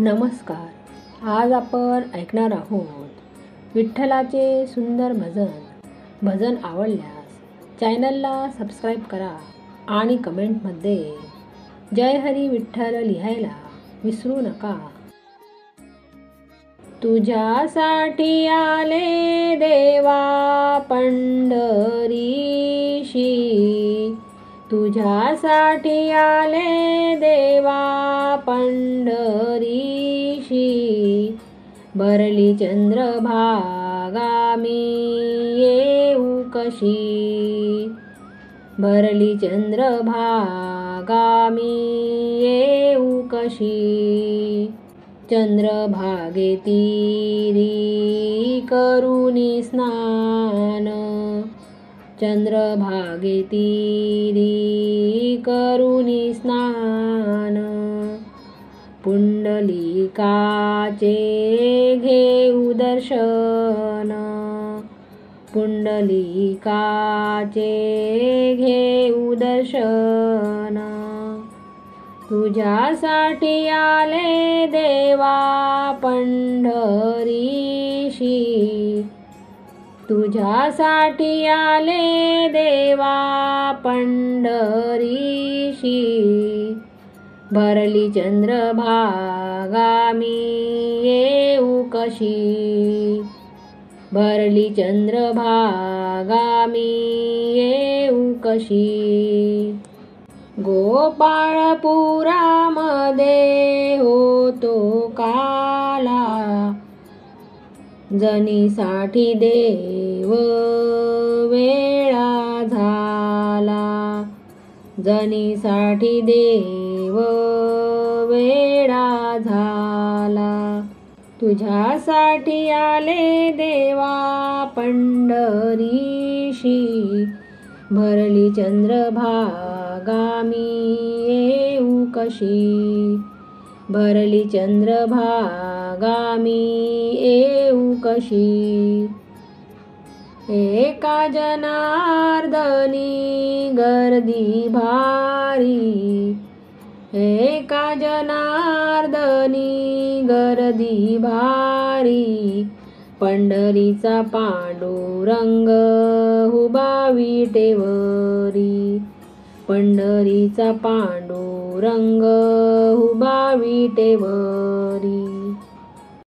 नमस्कार. आज आपण ऐकणार आहोत विठ्ठलाचे सुंदर भजन आवडल्यास चॅनलला सबस्क्राईब करा आणि कमेंटमध्ये जय हरी विठ्ठल लिहायला विसरू नका. तुझ्यासाठी आले देवा पंढरीशी, तुझ्यासाठी आले देवा पंढरीशी, भरली चंद्रभागा मी येऊ कशी, भरली चंद्रभागा मी येऊ कशी, चंद्रभागे तीरी करुनी स्नान, चंद्रभागे तीरी करुनी स्नान, पुंडलिकाचे घेऊ दर्शन, पुंडलिकाचे घेऊ दर्शन, तुझ्यासाठी आले देवा पंढरीशी, तुझ्यासाठी आले देवा पंढरीशी, भरली चंद्रभागा मी येऊ कशी, भरली चंद्रभागा मी येऊ कशी, गोपाळपुरामध्ये होतो काला, जनीसाठी देव वेळा झाला, जनीसाठी देव वेळा झाला, तुझ्यासाठी आले देवा पंढरीशी, भरली चंद्रभागा मी येऊ कशी, भरली चंद्रभागा मी येऊ कशी, एका जनार्दनी गर्दी भारी, एका जनार्दनी गर्दी भारी, पंढरीचा पांडुरंग उभा विटेवरी, पंढरीचा पांडुरंग उभा विटेवरी.